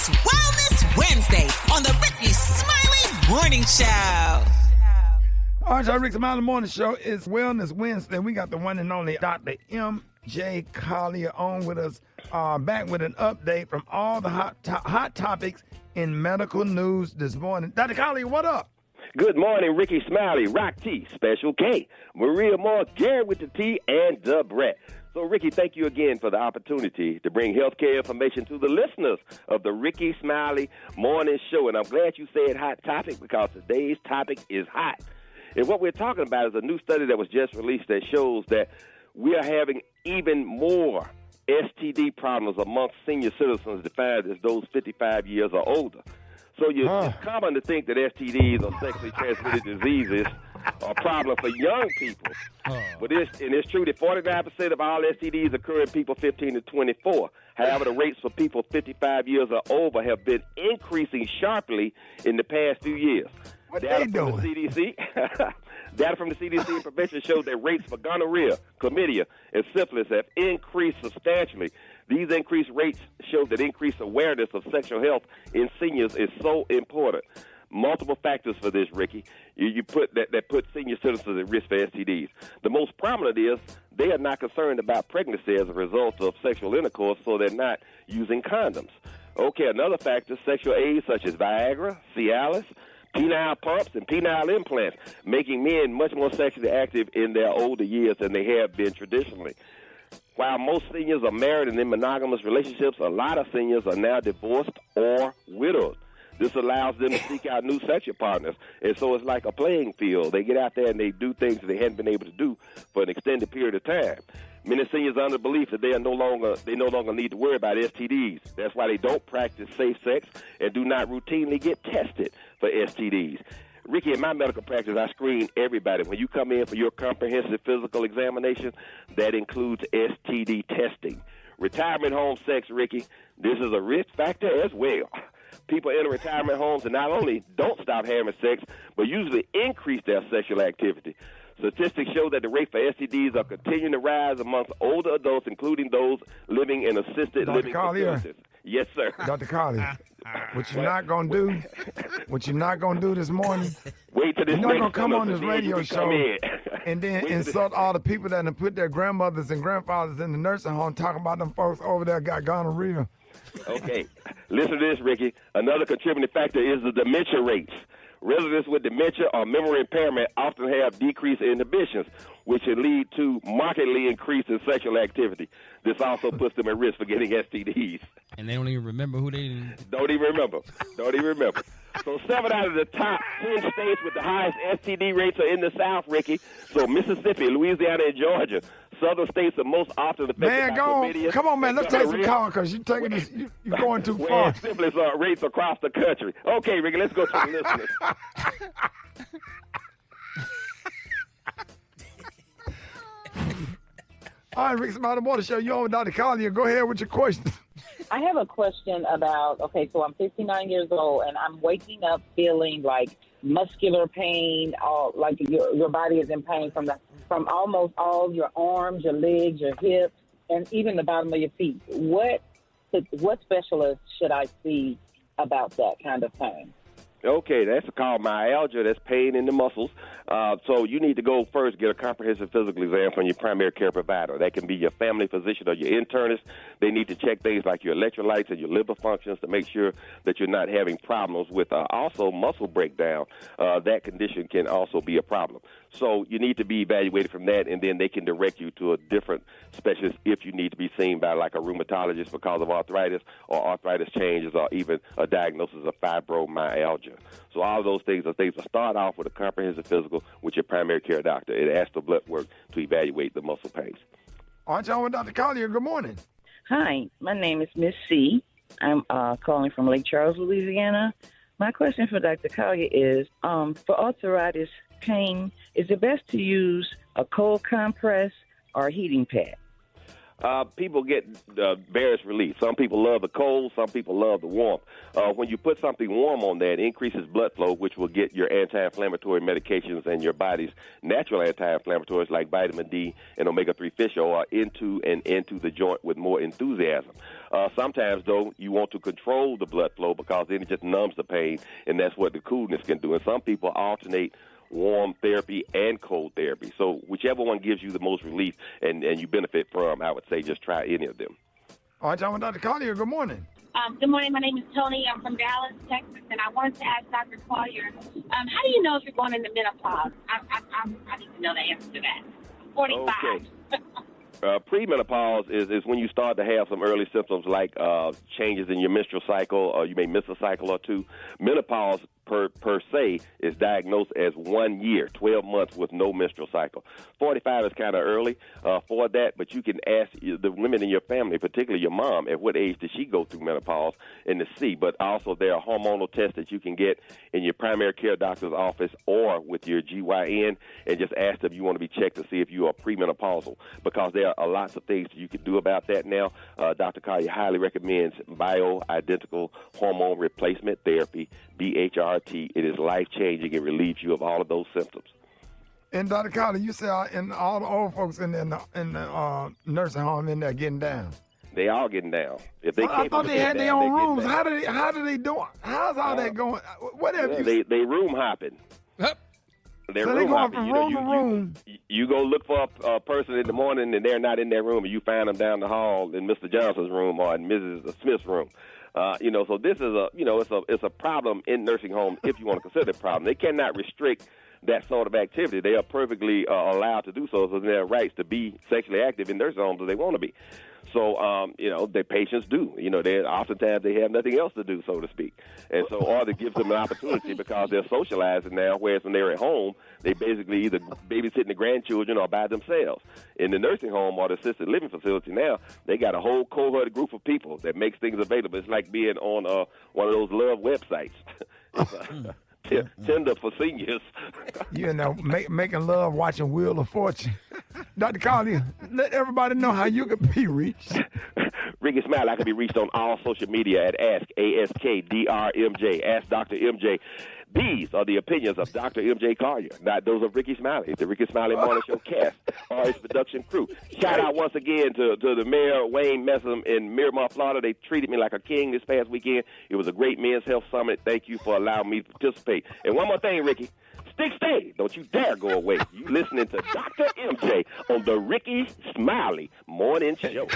It's Wellness Wednesday on the Rickey Smiley Morning Show. All right, y'all, Rickey Smiley Morning Show. It's Wellness Wednesday. We got the one and only Dr. M.J. Collier on with us, back with an update from all the hot topics in medical news this morning. Dr. Collier, what up? Good morning, Rickey Smiley, Rock T, Special K, Maria Moore, Gary with the T, and the Brett. So, Rickey, thank you again for the opportunity to bring healthcare information to the listeners of the Rickey Smiley Morning Show. And I'm glad you said hot topic because today's topic is hot. And what we're talking about is a new study that was just released that shows that we are having even more STD problems amongst senior citizens defined as those 55 years or older. So it's common to think that STDs or sexually transmitted diseases are a problem for young people. But it's true that 49% of all STDs occur in people 15 to 24. However, the rates for people 55 years or over have been increasing sharply in the past few years. What they doing? Data from the CDC and prevention shows that rates for gonorrhea, chlamydia, and syphilis have increased substantially. These increased rates show that increased awareness of sexual health in seniors is so important. Multiple factors for this, Rickey. You put that put senior citizens at risk for STDs. The most prominent is they are not concerned about pregnancy as a result of sexual intercourse, so they're not using condoms. Okay, another factor, sexual aids such as Viagra, Cialis, penile pumps, and penile implants, making men much more sexually active in their older years than they have been traditionally. While most seniors are married and in monogamous relationships, a lot of seniors are now divorced or widowed. This allows them to seek out new sexual partners, and so it's like a playing field. They get out there and they do things that they hadn't been able to do for an extended period of time. Many seniors are under the belief that they no longer need to worry about STDs. That's why they don't practice safe sex and do not routinely get tested for STDs. Rickey, in my medical practice, I screen everybody. When you come in for your comprehensive physical examination, that includes STD testing. Retirement home sex, Rickey, this is a risk factor as well. People enter retirement homes and not only don't stop having sex, but usually increase their sexual activity. Statistics show that the rate for STDs are continuing to rise amongst older adults, including those living in assisted living facilities. Yes, sir. Dr. Collier, what you're not going to do this morning, wait till this you're not going to come on this radio show and then insult all the people that have put their grandmothers and grandfathers in the nursing home talking about them folks over there got gonorrhea. Okay. Listen to this, Rickey. Another contributing factor is the dementia rates. Residents with dementia or memory impairment often have decreased inhibitions, which can lead to markedly increased in sexual activity. This also puts them at risk for getting STDs. And they don't even remember who they Don't even remember. So 7 out of the top 10 states with the highest STD rates are in the South, Rickey. So Mississippi, Louisiana, and Georgia. Southern states are most often affected by chlamydia. Come on, man. Let's take some calls because you're taking this. You're going too far. Syphilis rates across the country. Okay, Rickey, let's go to the listeners. All right, Rickey Smiley Morning Show. You're on with Dr. Collier. Go ahead with your question. I have a question about, so I'm 59 years old, and I'm waking up feeling like muscular pain, like your body is in pain from almost all your arms, your legs, your hips, and even the bottom of your feet. What specialist should I see about that kind of pain? Okay, that's called myalgia. That's pain in the muscles. So you need to go first get a comprehensive physical exam from your primary care provider. That can be your family physician or your internist. They need to check things like your electrolytes and your liver functions to make sure that you're not having problems with also muscle breakdown. That condition can also be a problem. So you need to be evaluated from that, and then they can direct you to a different specialist if you need to be seen by like a rheumatologist because of arthritis or arthritis changes or even a diagnosis of fibromyalgia. So all of those things are things to start off with a comprehensive physical with your primary care doctor. It asks the blood work to evaluate the muscle pains. All right, y'all, with Dr. Collier. Good morning. Hi, my name is Miss C. I'm calling from Lake Charles, Louisiana. My question for Dr. Collier is, for arthritis pain, is it best to use a cold compress or a heating pad? People get various relief. Some people love the cold. Some people love the warmth. When you put something warm on there, it increases blood flow, which will get your anti-inflammatory medications and your body's natural anti-inflammatories like vitamin D and omega-3 fish oil into the joint with more enthusiasm. Sometimes, though, you want to control the blood flow because then it just numbs the pain, and that's what the coolness can do. And some people alternate warm therapy and cold therapy. So whichever one gives you the most relief and you benefit from, I would say just try any of them. All right, John, Dr. Collier, good morning. Good morning. My name is Tony. I'm from Dallas, Texas, and I wanted to ask Dr. Collier, how do you know if you're going into menopause? I need to know the answer to that. 45. Okay. Premenopause is when you start to have some early symptoms like changes in your menstrual cycle, or you may miss a cycle or two. Menopause per se is diagnosed as 1 year, 12 months with no menstrual cycle. 45 is kind of early for that, but you can ask the women in your family, particularly your mom, at what age did she go through menopause, and to see. But also there are hormonal tests that you can get in your primary care doctor's office or with your GYN, and just ask them if you want to be checked to see if you are premenopausal, because there are lots of things you can do about that now. Dr. Collier highly recommends bioidentical hormone replacement therapy, BHRT. It is life-changing. It relieves you of all of those symptoms. And Dr. Collier, you say and all the old folks in the nursing home in there getting down. They all getting down. If they I thought they had their own rooms. How do they do it? How's all that going? What have you? They room hopping. Yep. They're So they going from room to room. You go look for a person in the morning and they're not in their room, and you find them down the hall in Mr. Johnson's room or in Mrs. Smith's room. So this is it's a problem in nursing homes if you want to consider it a problem. They cannot restrict that sort of activity. They are perfectly allowed to do so they have rights to be sexually active in nursing homes if they want to be. So, their patients do. Oftentimes they have nothing else to do, so to speak. And so, or that gives them an opportunity because they're socializing now, whereas when they're at home, they basically either babysitting the grandchildren or by themselves. In the nursing home or the assisted living facility now, they got a whole cohort group of people that makes things available. It's like being on one of those love websites. Tinder for seniors. Making love, watching Wheel of Fortune. Dr. Collier, let everybody know how you can be reached. Rickey Smiley, I can be reached on all social media at Ask, ASKDRMJ. Ask Dr. MJ. These are the opinions of Dr. MJ Collier, not those of Rickey Smiley, the Rickey Smiley Morning Show cast, or his production crew. Shout out once again to the mayor, Wayne Messam, in Miramar, Florida. They treated me like a king this past weekend. It was a great men's health summit. Thank you for allowing me to participate. And one more thing, Rickey. Stay. Don't you dare go away. You listening to Dr. MJ on the Rickey Smiley Morning Show.